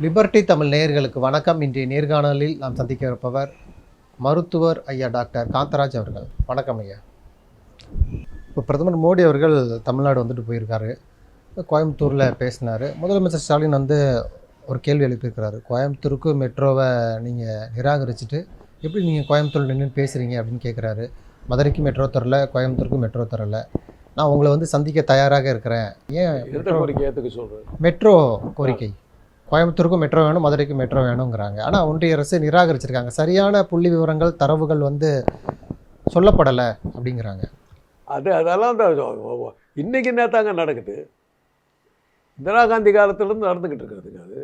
Liberty Tamil நேயர்களுக்கு வணக்கம். இன்றைய நேர்காணலில் நாம் சந்திக்க இருப்பவர் மருத்துவர் ஐயா டாக்டர் காந்தராஜ் அவர்கள். வணக்கம் ஐயா. இப்போ பிரதமர் மோடி அவர்கள் தமிழ்நாடு வந்துட்டு போயிருக்காரு. கோயம்புத்தூரில் பேசினார். முதலமைச்சர் ஸ்டாலின் ஒரு கேள்வி எழுப்பியிருக்கிறாரு. கோயம்புத்தூருக்கு மெட்ரோவை நீங்கள் நிராகரிச்சுட்டு எப்படி நீங்கள் கோயம்புத்தூர் நின்று பேசுகிறீங்க அப்படின்னு கேட்குறாரு. மதுரைக்கு மெட்ரோ தரல, கோயம்புத்தூருக்கு மெட்ரோ தரல, நான் உங்களை சந்திக்க தயாராக இருக்கிறேன். ஏன் மெட்ரோ கோரிக்கை கோயம்புத்தூருக்கும் மெட்ரோ வேணும், மதுரைக்கும் மெட்ரோ வேணுங்கிறாங்க. ஆனால் ஒன்றிய அரசு நிராகரிச்சிருக்காங்க. சரியான புள்ளி விவரங்கள், தரவுகள் சொல்லப்படலை அப்படிங்கிறாங்க. அதெல்லாம் இன்னைக்கு நேத்தாங்க நடக்குது. இந்திரா காந்தி காலத்திலேருந்து நடந்துக்கிட்டு இருக்கிறதுங்க. அது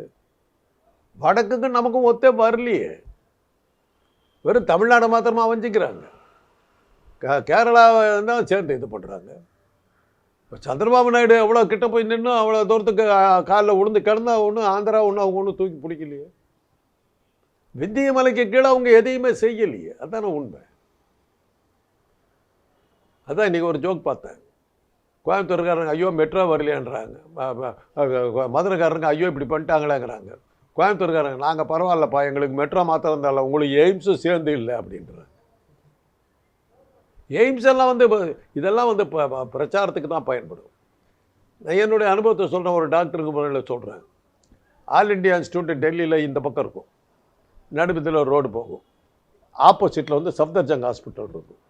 வடக்குக்கு நமக்கும் ஒத்தே வரலையே. வெறும் தமிழ்நாடு மாத்திரமா வஞ்சிக்கிறாங்க. கேரளாவை தான் சேர்ந்து இது பண்ணுறாங்க. இப்போ சந்திரபாபு நாயுடு எவ்வளோ கிட்ட போய் நின்று அவ்வளோ தூரத்துக்கு காலில் விழுந்து கிடந்தா ஒன்றும் ஆந்திரா ஒன்றும் அவங்க ஒன்றும் தூக்கி பிடிக்கலையே. விந்திய மலைக்கு கீழே அவங்க எதையுமே செய்யலையே. அதான உண்மை. அதான் இன்றைக்கி ஒரு ஜோக் பார்த்தேன். கோயம்புத்தூர்காரங்க ஐயோ மெட்ரோ வரலையான்றாங்க, மதுரைக்காரங்க ஐயோ இப்படி பண்ணிட்டாங்களேங்கிறாங்க. கோயம்புத்தூர்காரங்க நாங்கள் பரவாயில்லப்பா, எங்களுக்கு மெட்ரோ மாத்திரம் இருந்தாலும் உங்களுக்கு எய்ம்ஸும் சேர்ந்து இல்லை அப்படின்றாங்க. எய்ம்ஸ் எல்லாம் இதெல்லாம் பிரச்சாரத்துக்கு தான் பயன்படும். நான் என்னுடைய அனுபவத்தை சொல்கிறேன். ஒரு டாக்டருக்கு முறையில் சொல்கிறேன். ஆல் இண்டியா இன்ஸ்டியூட் டெல்லியில் இந்த பக்கம் இருக்கும். நடுப்பத்தில் ஒரு ரோடு போகும். ஆப்போசிட்டில் சஃப்தர்ஜங் ஹாஸ்பிட்டல் இருக்கும்.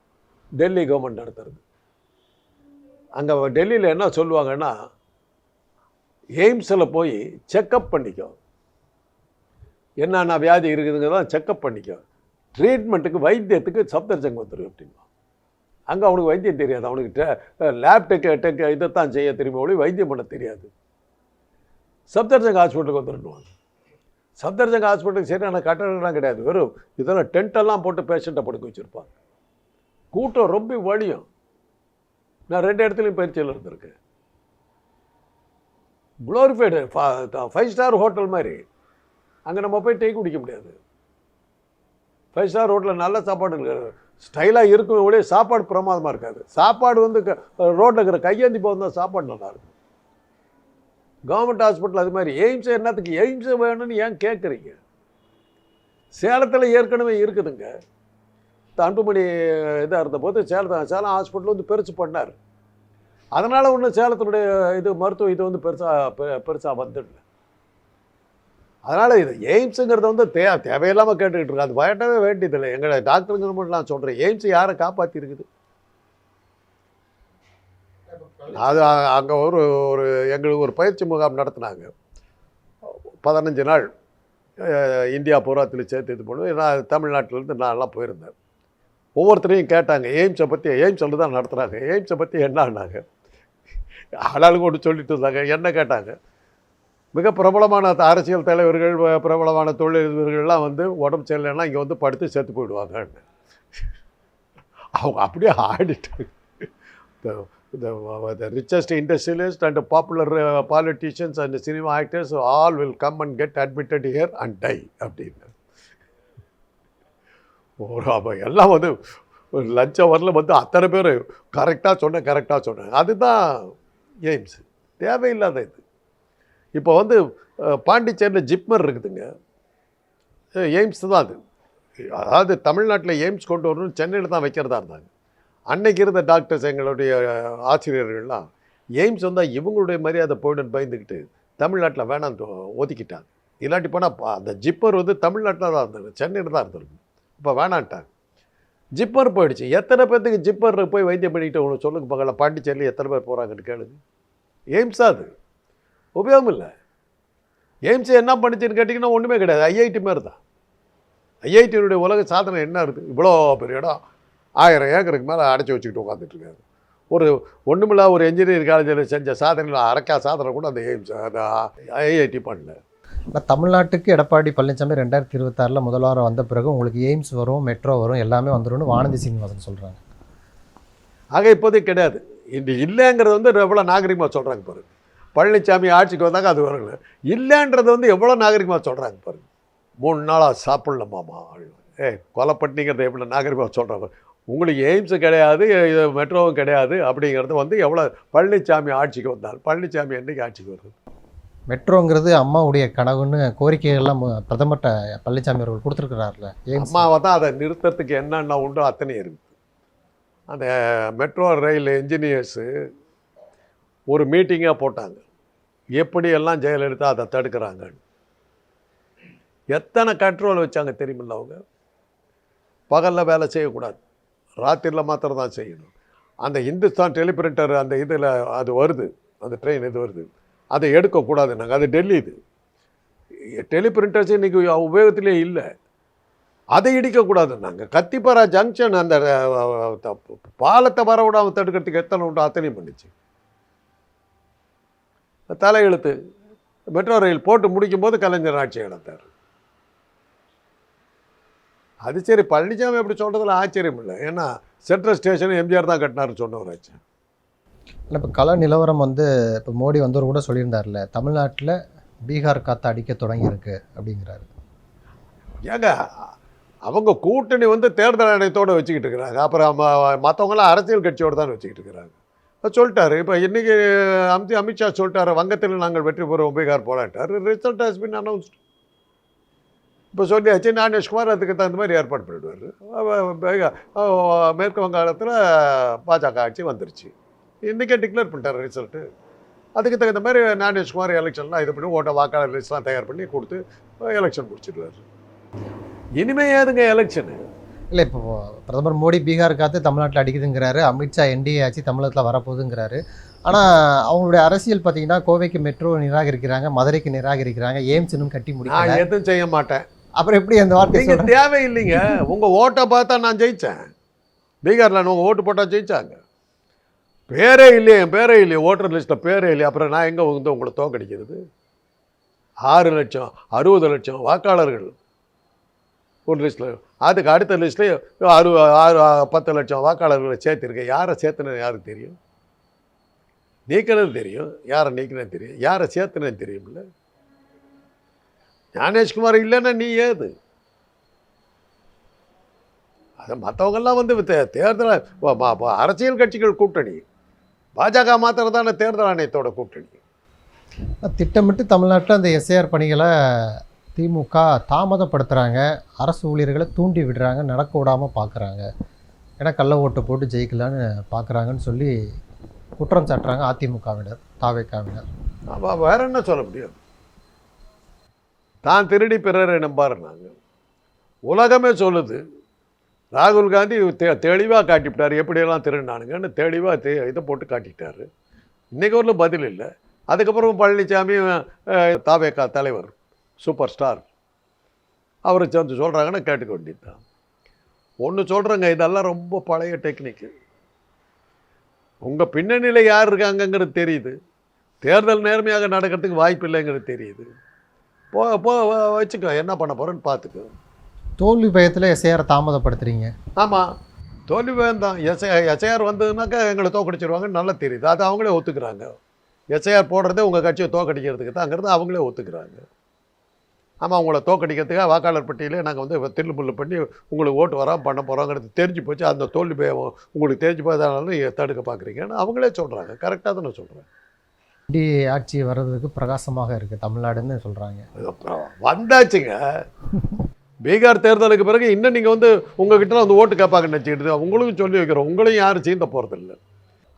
டெல்லி கவர்மெண்ட் நடத்துறது. அங்கே டெல்லியில் என்ன சொல்லுவாங்கன்னா, எய்ம்ஸில் போய் செக்கப் பண்ணிக்கோ, என்னென்ன வியாதி இருக்குதுங்கிறதான் செக்கப் பண்ணிக்கோ, ட்ரீட்மெண்ட்டுக்கு வைத்தியத்துக்கு சஃப்தர்ஜங் வந்துடும் அப்படின்னா. அங்கே அவனுக்கு வைத்தியம் தெரியாது. அவனுக்கு லேப் டெக் இதைத்தான் செய்ய தெரியுமா, ஒளி வைத்தியம் பண்ண தெரியாது. சஃப்தர்ஜங் ஹாஸ்பிட்டலுக்கு வந்துடுவாங்க. சஃப்தர்ஜங் ஹாஸ்பிட்டலுக்கு சரியான கட்டணம் கிடையாது. வெறும் இதெல்லாம் டென்ட்டெல்லாம் போட்டு பேஷண்ட்டை படுக்க வச்சுருப்பாங்க. கூட்டம் ரொம்ப வழியும். நான் 2 இடத்துலையும் பயிற்சியில் இருந்திருக்கேன். குளோரிஃபைடு 5 ஸ்டார் ஹோட்டல் மாதிரி. அங்கே நம்ம போய் டீ குடிக்க முடியாது. 5 ஸ்டார் ஹோட்டலில் நல்ல சாப்பாடு ஸ்டைலாக இருக்கும், ஒரே சாப்பாடு பிரமாதமாக இருக்காது. சாப்பாடு ரோட்டில் இருக்கிற கையேந்தி போகுது, சாப்பாடு நல்லாயிருக்கும். கவர்மெண்ட் ஹாஸ்பிட்டல் அது மாதிரி. எய்ம்ஸ் என்னத்துக்கு எய்ம்ஸ் வேணும்னு ஏன் கேட்குறீங்க? சேலத்தில் ஏற்கனவே இருக்குதுங்க. அன்புமணி இதாக இருந்தபோது சேலம் ஹாஸ்பிட்டல் பெருசு பண்ணார். அதனால் ஒன்றும் சேலத்தினுடைய மருத்துவம் பெருசாக வந்துடல. அதனால் இது எய்ம்ஸுங்கிறத தேவையில்லாமல் கேட்டுக்கிட்டு இருக்கு. அது பயட்டவே வேண்டியதில்லை. எங்களை டாக்டருங்கிற மட்டும் நான் சொல்கிறேன். எய்ம்ஸ் யாரை காப்பாற்றி இருக்குது? அது அங்கே ஒரு எங்களுக்கு ஒரு பயிற்சி முகாம் நடத்தினாங்க. 15 நாள் இந்தியா பூராத்தில் சேர்த்து இது பண்ணுவோம். நான் தமிழ்நாட்டிலேருந்து நான்லாம் போயிருந்தேன். ஒவ்வொருத்தரையும் கேட்டாங்க எய்ம்ஸை பற்றி. எய்ம்ஸில் தான் நடத்துகிறாங்க. எய்ம்ஸை பற்றி என்னான்னாங்க. ஆளாளுக்கு ஒன்று சொல்லிட்டு இருந்தாங்க. என்ன கேட்டாங்க, மிக பிரபலமான அரசியல் தலைவர்கள், பிரபலமான தொழிலதிபர்கள்லாம் உடம்பு சரியில்லைன்னா இங்கே படுத்து செத்து போயிடுவாங்கன்னு. அவங்க அப்படியே ஆடிட்டாங்க. The richest industrialists and popular politicians and cinema actors all will come and get admitted here and die அப்படின்னு. அப்போ எல்லாம் லஞ்ச் ஹவரில் அத்தனை பேர் கரெக்டாக சொன்னாங்க. அதுதான் எய்ம்ஸ். தேவையில்லாத இது. இப்போ பாண்டிச்சேரியில் ஜிப்மர் இருக்குதுங்க. எய்ம்ஸ் தான் அது. அதாவது தமிழ்நாட்டில் எய்ம்ஸ் கொண்டு வரணும் சென்னையில் தான் வைக்கிறதா இருந்தாங்க. அன்னைக்கு இருந்த டாக்டர்ஸ், எங்களுடைய ஆசிரியர்கள்லாம் எய்ம்ஸ் இவங்களுடைய மரியாதை போய்டுன்னு பயந்துக்கிட்டு தமிழ்நாட்டில் வேணாம் ஒதுக்கிட்டாங்க. இல்லாட்டி போனால் அந்த ஜிப்பர் தமிழ்நாட்டில் தான் இருந்தாங்க, சென்னையில் தான் இருந்திருக்கு. இப்போ வேணான்ட்டாங்க. ஜிப்பர் போயிடுச்சு. எத்தனை பேர்த்துக்கு ஜிப்பர் போய் வைத்தியம் பண்ணிக்கிட்டு உங்களுக்கு சொல்லுங்க பார்க்கலாம். பாண்டிச்சேரியில் எத்தனை பேர் போகிறாங்கன்னு கேளுங்க. எய்ம்ஸாக அது உபயோகம் இல்லை. எய்ம்ஸ் என்ன பண்ணிச்சுன்னு கேட்டிங்கன்னா ஒன்றுமே கிடையாது. ஐஐடி மாரி தான். ஐஐடியினுடைய உலக சாதனை என்ன இருக்குது? இவ்வளோ பெரிய இடம், 1000 ஏக்கருக்கு மேலே அடைச்சி வச்சுக்கிட்டு உட்காந்துட்ருக்காரு. ஒன்றுமில்ல ஒரு என்ஜினியரிங் காலேஜில் செஞ்ச சாதனையில் அரைக்கா சாதனை கூட அந்த எய்ம்ஸ் அந்த ஐஐடி பண்ணல. ஆனால் தமிழ்நாட்டுக்கு எடப்பாடி பழனிசாமி 2026 முதல்வாரம் வந்த பிறகு உங்களுக்கு எய்ம்ஸ் வரும், மெட்ரோ வரும், எல்லாமே வந்துடும் வானதி சீனிவாசன் சொல்கிறாங்க. ஆக இப்போதைக்கு கிடையாது. இது இல்லைங்கிறது எவ்வளோ நாகரிகமாக சொல்கிறாங்க பாருங்க. பழனிசாமி ஆட்சிக்கு வந்தாங்க அது வரல. இல்லைன்றது எவ்வளோ நாகரிகமாக சொல்கிறாங்க பாருங்க. 3 நாளாக சாப்பிட்லமாமா, கொலைப்பட்டினிங்கிறத எவ்வளோ நாகரிகமாக சொல்கிறாங்க. உங்களுக்கு எய்ம்ஸு கிடையாது, இது மெட்ரோவும் கிடையாது அப்படிங்கிறது எவ்வளோ பழனிசாமி ஆட்சிக்கு வந்தால். பழனிசாமி என்றைக்கு ஆட்சிக்கு வருது? மெட்ரோங்கிறது அம்மாவுடைய கனவுன்னு கோரிக்கைகள்லாம் பிரதமர்கிட்ட பழனிசாமி அவர்கள் கொடுத்துருக்கிறார்ல. அம்மாவை தான் அதை நிறுத்தத்துக்கு என்னென்ன உண்டோ அத்தனை இருக்குது. அந்த மெட்ரோ ரயில் என்ஜினியர்ஸு ஒரு மீட்டிங்காக போட்டாங்க, எப்படியெல்லாம் ஜெயலலிதா அதை தடுக்கிறாங்கன்னு. எத்தனை கண்ட்ரோல் வச்சாங்க தெரியுமில்ல அவங்க. பகலில் வேலை செய்யக்கூடாது, ராத்திரியில் மாத்திரம் தான் செய்யணும். அந்த இந்துஸ்தான் டெலிபிரிண்டர் அந்த இதில் அது வருது, அந்த ட்ரெயின் இது வருது, அதை எடுக்கக்கூடாது. நாங்கள் அது டெல்லி இது டெலிபிரிண்டர்ஸ் இன்றைக்கி உபயோகத்திலே இல்லை, அதை இடிக்கக்கூடாது. நாங்கள் கத்திப்பாரா ஜங்ஷன் அந்த பாலத்தை வர விடாமல் தடுக்கிறதுக்கு எத்தனை உண்டோ அத்தனையும் பண்ணிச்சு. தலையெழுத்து மெட்ரோ ரயில் போட்டு முடிக்கும் போது கலைஞர் ஆட்சி நடந்தார். அது சரி, பழனிசாமி எப்படி சொல்கிறதுல ஆச்சரியம் இல்லை. ஏன்னா சென்ட்ரல் ஸ்டேஷன் எம்ஜிஆர் தான் கட்டினார்னு சொன்னவராச்சு. இப்போ கள நிலவரம் இப்போ மோடி வந்தவர் கூட சொல்லியிருந்தார்ல, தமிழ்நாட்டில் பீகார் காற்று அடிக்க தொடங்கியிருக்கு அப்படிங்கிறாரு. ஏங்க அவங்க கூட்டணி தேர்தல் ஆணையத்தோடு வச்சுக்கிட்டு இருக்கிறாங்க, அப்புறம் மற்றவங்களாம் அரசியல் கட்சியோடு தான் வச்சுக்கிட்டு இருக்கிறாங்க. சொல்லிட்டாரு. இப்போ இன்றைக்கி அமித்ஷா சொல்லிட்டாரு, வங்கத்தில் நாங்கள் வெற்றி பெறுவோம், பீகார் போராட்டார். Result has been announced. இப்போ சொல்லியாச்சு, ஞானேஷ்குமார் அதுக்கு தகுந்த மாதிரி ஏற்பாடு பண்ணிவிடுவார். மேற்கு வங்காளத்தில் பாஜக ஆட்சி வந்துருச்சு, இன்றைக்கே டிக்ளேர் பண்ணிட்டார் ரிசல்ட்டு. அதுக்கு தகுந்த மாதிரி ஞானேஷ்குமார் எலெக்ஷன்லாம் இது பண்ணி வாக்காளர் லிஸ்ட்லாம் தயார் பண்ணி கொடுத்து எலெக்ஷன் முடிச்சிடுவார். இனிமே ஏதுங்க எலெக்ஷனு இல்லை. இப்போ பிரதமர் மோடி பீகார் காற்று தமிழ்நாட்டில் அடிக்குதுங்கிறாரு, அமித்ஷா என்டிஏ ஆட்சி தமிழகத்தில் வரப்போகுதுங்கிறாரு. ஆனால் அவங்களுடைய அரசியல் பார்த்தீங்கன்னா கோவைக்கு மெட்ரோ நிராகரிக்கிறாங்க, மதுரைக்கு நிராகரிக்கிறாங்க, எய்ம்ஸ் இன்னும் கட்டி முடியும். நான் எதுவும் செய்ய மாட்டேன். அப்புறம் எப்படி அந்த வார்த்தை? நீங்கள் தேவையில்லைங்க. உங்கள் ஓட்டை பார்த்தா நான் ஜெயித்தேன். பீகாரில் உங்கள் ஓட்டு போட்டால் ஜெயித்தாங்க. பேரே இல்லையே, என் பேரே இல்லையே, ஓட்டர் லிஸ்ட்டில் பேரே இல்லையே. அப்புறம் நான் எங்கே உங்களை தோக்கடிக்கிறது? 6 லட்சம் 60 லட்சம் வாக்காளர்கள் ஒரு லிஸ்ட்டில், அதுக்கு அடுத்த லிஸ்ட்லேயே 10 லட்சம் வாக்காளர்களை சேர்த்துருக்கேன். யாரை சேர்த்துனேன்னு யாருக்கு தெரியும்? நீக்கினது தெரியும், யாரை நீக்கினது தெரியும், யாரை சேர்த்துனேன்னு தெரியுமில்ல. ஞானேஷ்குமார் இல்லைன்னா நீ ஏது? அதை மற்றவங்கெல்லாம் தேர்தல் அரசியல் கட்சிகள் கூட்டணி, பாஜக மாத்திரம் தானே தேர்தல் ஆணையத்தோட கூட்டணி. திட்டமிட்டு தமிழ்நாட்டில் அந்த எஸ்ஐஆர் பணிகளை திமுக தாமதப்படுத்துகிறாங்க, அரசு ஊழியர்களை தூண்டி விடுறாங்க, நடக்க விடாமல் பார்க்குறாங்க, ஏன்னா கள்ள ஓட்டு போட்டு ஜெயிக்கலான்னு பார்க்குறாங்கன்னு சொல்லி குற்றம் சாட்டுறாங்க அதிமுகவினர், தாவேக்காவினர். வேற என்ன சொல்ல முடியும்? தான் திருடி பிறரை நம்பாருனாங்க. உலகமே சொல்லுது. ராகுல் காந்தி தெளிவாக காட்டிவிட்டார், எப்படியெல்லாம் திருடினானுங்கன்னு தெளிவாக இதை போட்டு காட்டிட்டார். இன்றைக்கி ஒரு பதில் இல்லை. அதுக்கப்புறம் பழனிசாமி தாவேக்கா தலைவர் சூப்பர் ஸ்டார், அவரை சேர்ந்து சொல்கிறாங்கன்னு கேட்டுக்க வேண்டியது தான். ஒன்று சொல்கிறேங்க, இதெல்லாம் ரொம்ப பழைய டெக்னிக்கு. உங்கள் பின்னணியில் யார் இருக்காங்கங்கிறது தெரியுது, தேர்தல் நேர்மையாக நடக்கிறதுக்கு வாய்ப்பு இல்லைங்கிறது தெரியுது. போ வச்சுக்கோ, என்ன பண்ண போகிறேன்னு பார்த்துக்கோ. தோல்வி பயத்தில் எஸ்ஐஆர் தாமதப்படுத்துறீங்க. ஆமாம், தோல்வி பயம் தான். எஸ்ஐஆர் வந்ததுனாக்கா எங்களை தோக்கடிச்சிருவாங்கன்னு நல்லா தெரியுது. அது அவங்களே ஒத்துக்கிறாங்க. எஸ்ஐஆர் போடுறதே உங்கள் கட்சியை தோக்கடிக்கிறதுக்கு தாங்கிறது அவங்களே ஒத்துக்கிறாங்க. ஆமாம், உங்களை தோக்கடிக்கிறதுக்காக வாக்காளர் பட்டியலே நாங்கள் தில்லுமுள்ளு பண்ணி உங்களுக்கு ஓட்டு வராமல் பண்ண போகிறோங்கிறது தெரிஞ்சு போச்சு. அந்த தோல்வி பயம் உங்களுக்கு தெரிஞ்சு போயதானாலும் தடுக்க பார்க்குறீங்கன்னு அவங்களே சொல்கிறாங்க. கரெக்டாக தான் நான் சொல்கிறேன். என்டிஏ ஆட்சி வர்றதுக்கு பிரகாசமாக இருக்குது தமிழ்நாடுன்னு சொல்கிறாங்க. வந்தாச்சுங்க. பீகார் தேர்தலுக்கு பிறகு இன்னும் நீங்கள் உங்ககிட்ட ஓட்டு கேட்பாங்கன்னு நினச்சிக்கிட்டு உங்களுக்கும் சொல்லி வைக்கிறோம். உங்களையும் யாரும் சீந்த போகிறதில்ல.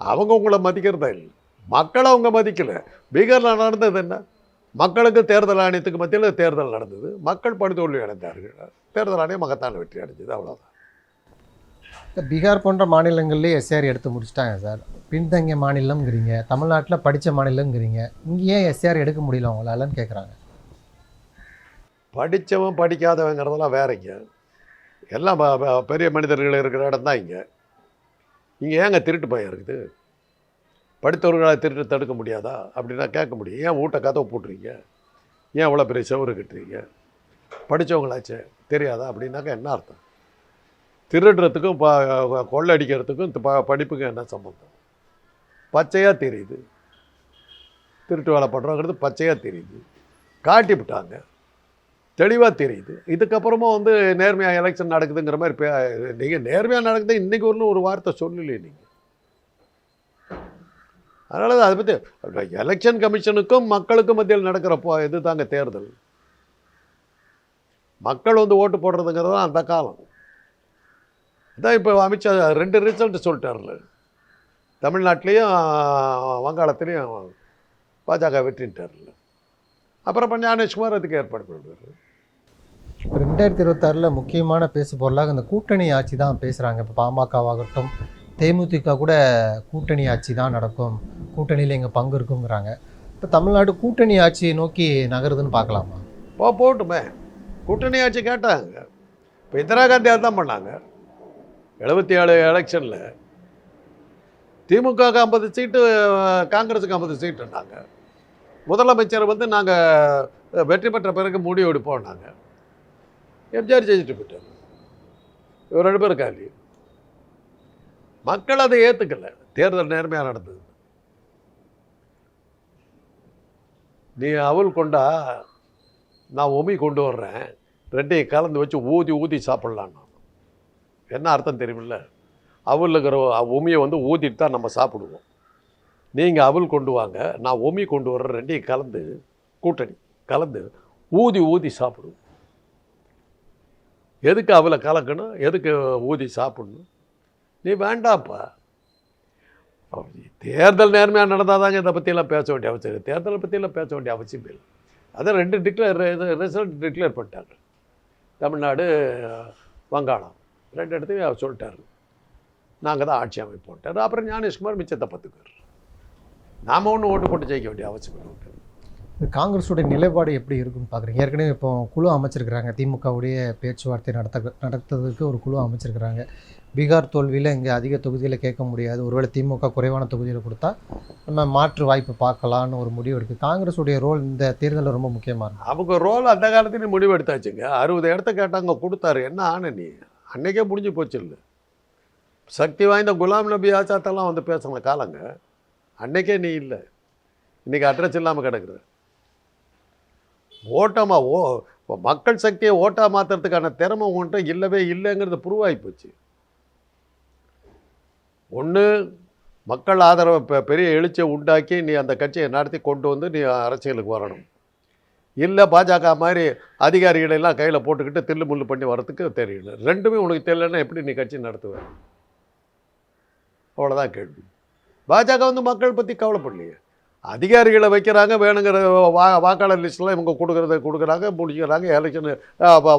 அவங்க உங்களை மதிக்கிறதா இல்லை, மக்களை அவங்க மதிக்கலை. பீகாரில் நடந்தது என்ன? மக்களுக்கு தேர்தல் ஆணையத்துக்கு மத்தியில் தேர்தல் நடந்தது, மக்கள் படுதோல்வி அடைந்தார்கள், தேர்தல் ஆணையம் மகத்தான வெற்றி அடைஞ்சது, அவ்வளோதான். பீகார் போன்ற மாநிலங்கள்லேயே எஸ்ஆர் எடுத்து முடிச்சிட்டாங்க சார். பின்தங்கிய மாநிலம்ங்கிறீங்க, தமிழ்நாட்டில் படித்த மாநிலங்கிறீங்க, இங்கேயே எஸ்ஆர் எடுக்க முடியல உங்களாலன்னு கேட்குறாங்க. படித்தவன் படிக்காதவங்கிறதெல்லாம் வேறங்க. எல்லாம் பெரிய மனிதர்கள் இருக்கிற இடம் தான் இங்கே. இங்கே ஏங்க திருட்டு பயம் இருக்குது? படித்தவர்களை திருட்டு தடுக்க முடியாதா அப்படின்னா கேட்க முடியும். ஏன் வீட்டை கதவை போட்டுறீங்க? ஏன் இவ்வளோ பெரிய செவரு கட்டுறீங்க? படித்தவங்களாச்சே தெரியாதா அப்படின்னாக்கா என்ன அர்த்தம்? திருடுறதுக்கும் கொள்ளடிக்கிறதுக்கும் படிப்புக்கும் என்ன சம்பந்தம்? பச்சையாக தெரியுது. திருட்டு வேலை பண்ணுறோங்கிறது பச்சையாக தெரியுது, காட்டி விட்டாங்க, தெளிவாக தெரியுது. இதுக்கப்புறமா நேர்மையாக எலெக்ஷன் நடக்குதுங்கிற மாதிரி நீங்கள் நேர்மையாக நடக்குது இன்றைக்கி ஒரு வார்த்தை சொல்லலையே. நீங்கள் அதனால தான் அதை பற்றி எலெக்ஷன் கமிஷனுக்கும் மக்களுக்கும் மத்தியில் நடக்கிற இது தாங்க தேர்தல். மக்கள் வந்து ஓட்டு போடுறதுங்கிறது தான் அந்த காலம். அதான் இப்போ அமித்ஷா 2 ரிசல்ட் சொல்லிட்டார்ல, தமிழ்நாட்டிலையும் வங்காளத்துலேயும் பாஜக வெற்றிட்டார்ல. அப்புறம் ஞானேஷ்குமார் அதுக்கு ஏற்பாடு பண்ணுவார். 2026 முக்கியமான பேசு பொருளாக இந்த கூட்டணி ஆட்சி தான் பேசுகிறாங்க. இப்போ பாமகவாகட்டும் தேமுதிக கூட கூட்டணி ஆட்சி தான் நடக்கும், கூட்டணியில் எங்கள் பங்கு இருக்குங்கிறாங்க. இப்போ தமிழ்நாடு கூட்டணி ஆட்சியை நோக்கி நகருதுன்னு பார்க்கலாமா? போட்டுமே, கூட்டணி ஆட்சி கேட்டாங்க. இப்போ இந்திரா காந்தி தான் பண்ணாங்க. 77 எலெக்ஷனில் திமுக 50 சீட்டு, காங்கிரஸுக்கு 50 சீட்டுனாங்க. முதலமைச்சர் வந்து நாங்கள் வெற்றி பெற்ற பிறகு முடிவு எடுப்போம்னாங்க. எம்ஜிஆர் ஜெயிச்சுட்டு போயிட்டார். இவர் 2 பேரும் காலி. மக்கள் அதை ஏற்றுக்கல. தேர்தல் நேர்மையாக நடந்தது. நீ அவல் கொண்டா, நான் உமி கொண்டு வர்றேன், 2ஐயும் கலந்து வச்சு ஊதி ஊதி சாப்பிட்லான்னு. என்ன அர்த்தம் தெரியுமில்ல? அவல் இருக்கிற உமியை வந்து ஊதிட்டு தான் நம்ம சாப்பிடுவோம். நீங்கள் அவல் கொண்டு வாங்க, நான் உமி கொண்டு வர்றேன், 2ஐயும் கலந்து கூட்டணி கலந்து ஊதி ஊதி சாப்பிடுவோம். எதுக்கு அவளை கலக்கணும், எதுக்கு ஊதி சாப்பிடணும்? நீ வேண்டாப்பா. தேர்தல் நேர்மையாக நடந்தால் தாங்க இதை பற்றியெல்லாம் பேச வேண்டிய அவசியம். தேர்தலை பற்றியெல்லாம் பேச வேண்டிய அவசியம் இல்லை. அதான் 2 ரிசல்ட் டிக்ளேர் பண்ணிட்டாங்க. தமிழ்நாடு, வங்காளம் 2 இடத்தையும் அவர் சொல்லிட்டார், நாங்கள் தான் ஆட்சி அமைப்போட்டார். அப்புறம் ஞானேஷ்குமார் மிச்சத்தை பார்த்துக்குவார். நாம் ஒன்றும் ஓட்டு போட்டு ஜெயிக்க வேண்டிய அவசியம் இல்லை. காங்கிரஸுடைய நிலைப்பாடு எப்படி இருக்குன்னு பார்க்குறீங்க? ஏற்கனவே இப்போ குழு அமைச்சிருக்கிறாங்க, திமுகவுடைய பேச்சுவார்த்தை நடத்துறதுக்கு ஒரு குழு அமைச்சிருக்கிறாங்க. பீகார் தோல்வியில் இங்கே அதிக தொகுதியில் கேட்க முடியாது, ஒருவேளை திமுக குறைவான தொகுதியில் கொடுத்தா நம்ம மாற்று வாய்ப்பு பார்க்கலான்னு ஒரு முடிவு இருக்குது. காங்கிரஸுடைய ரோல் இந்த தேர்தலில் ரொம்ப முக்கியமாக இருக்கும். அவங்க ரோல் அந்த காலத்துலேயும் முடிவு எடுத்தாச்சுங்க. 60 இடத்த கேட்டாங்க, கொடுத்தாரு. என்ன ஆன நீ அன்றைக்கே முடிஞ்சு போச்சு. இல்லை, சக்தி வாய்ந்த குலாம் நபி ஆசாத்தெல்லாம் வந்து பேசின காலங்க. அன்றைக்கே நீ இல்லை, இன்றைக்கி அட்ரஸ் இல்லாமல் கிடக்குற. மக்கள் சக்தியை ஓட்டா மாற்றுறதுக்கான திறமை உங்கள்கிட்ட இல்லவே இல்லைங்கிறது ப்ரூவ் போச்சு. ஒன்று மக்கள் ஆதரவை பெரிய எழுச்சியை உண்டாக்கி நீ அந்த கட்சியை நடத்தி கொண்டு வந்து நீ அரசியலுக்கு வரணும். இல்லை பாஜக மாதிரி அதிகாரிகளெல்லாம் கையில் போட்டுக்கிட்டு தில்லு முள்ளு பண்ணி வரத்துக்கு தெரியல. 2மே உனக்கு தெரியலன்னா எப்படி நீ கட்சி நடத்துவ? அவ்வளோதான் கேள்வி. பாஜக வந்து மக்கள் பற்றி கவலைப்படலையே. அதிகாரிகளை வைக்கிறாங்க, வேணுங்கிற வாக்காளர் லிஸ்ட்லாம் இவங்க கொடுக்குறாங்க, முடிக்கிறாங்க. எலெக்ஷன்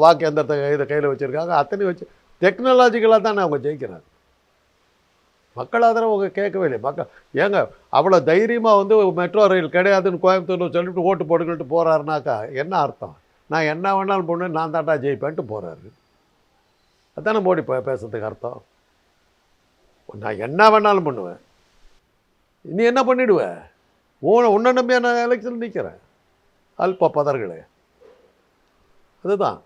வாக்கு எந்திரத்தை இதை கையில் வச்சுருக்காங்க. அத்தனை வச்சு டெக்னாலஜிக்கலாக தானே அவங்க ஜெயிக்கிறாங்க. மக்கள் ஆதரவு அவங்க கேட்கவே இல்லை. ஏங்க அவ்வளோ தைரியமாக வந்து மெட்ரோ ரயில் கிடையாதுன்னு கோயம்புத்தூர்னு சொல்லிட்டு ஓட்டு போட்டுக்கிட்டு போகிறாருனாக்கா என்ன அர்த்தம்? நான் என்ன வேணாலும் பண்ணுவேன், நான் தாண்டா ஜெயிப்பேன்ட்டு போகிறாரு. அதுதானே மோடி பேசுறதுக்கு அர்த்தம். நான் என்ன வேணாலும் பண்ணுவேன், நீ என்ன பண்ணிவிடுவேன்? உன்னை நம்பியா நான் எலெக்ஷன் நிற்கிறேன்? அல்ப பதர்களே, அதுதான்.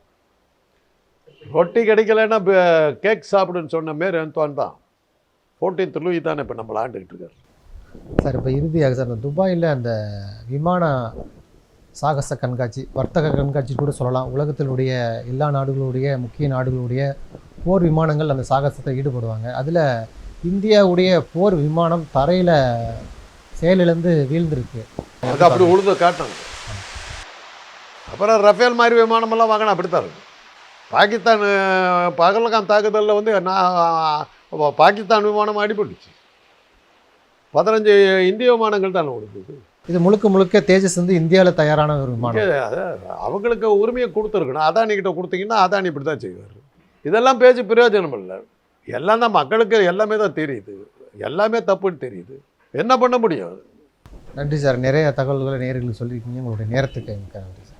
ரொட்டி கிடைக்கலன்னா கேக் சாப்பிடுன்னு சொன்ன மாரி அந்தோன் தான் 14th லூயி தானே இப்போ நம்மளை ஆண்டுக்கிட்டு இருக்காரு. சார், இப்போ இறுதியாக சார், இந்த துபாயில் அந்த விமான சாகச கண்காட்சி, வர்த்தக கண்காட்சி கூட சொல்லலாம். உலகத்தினுடைய எல்லா நாடுகளுடைய முக்கிய நாடுகளுடைய போர் விமானங்கள் அந்த சாகசத்தை ஈடுபடுவாங்க. அதில் இந்தியாவுடைய போர் விமானம் தரையில் செயலிழந்து வீழ்ந்திருக்கு. அது அப்படி உழுது காட்டணும். அப்புறம் ரஃபேல் மாதிரி விமானமெல்லாம் வாங்கினா அப்படித்தான் இருக்கும். பாகிஸ்தான் பகல்காம் தாக்குதலில் வந்து பாகிஸ்தான் விமானம் அடிபட்டுச்சு. 15 இந்திய விமானங்கள் தானே ஓடுது. இது முழுக்க முழுக்க தேஜஸ் வந்து இந்தியாவில் தயாரான ஒரு விமானம். அவங்களுக்கு உரிமையை கொடுத்துருக்கணும். அதானிக்கிட்ட கொடுத்தீங்கன்னா அதானி இப்படி தான் செய்வார். இதெல்லாம் பேச்சு பிரயோஜனம் இல்லை. எல்லாம் தான் மக்களுக்கு எல்லாமே தான் தெரியுது, எல்லாமே தப்புன்னு தெரியுது. என்ன பண்ண முடியும்? நன்றி சார், நிறைய தகவல்களை நேயர்களுக்கு சொல்லியிருக்கீங்க. உங்களுடைய நேரத்துக்கு நன்றி சார்.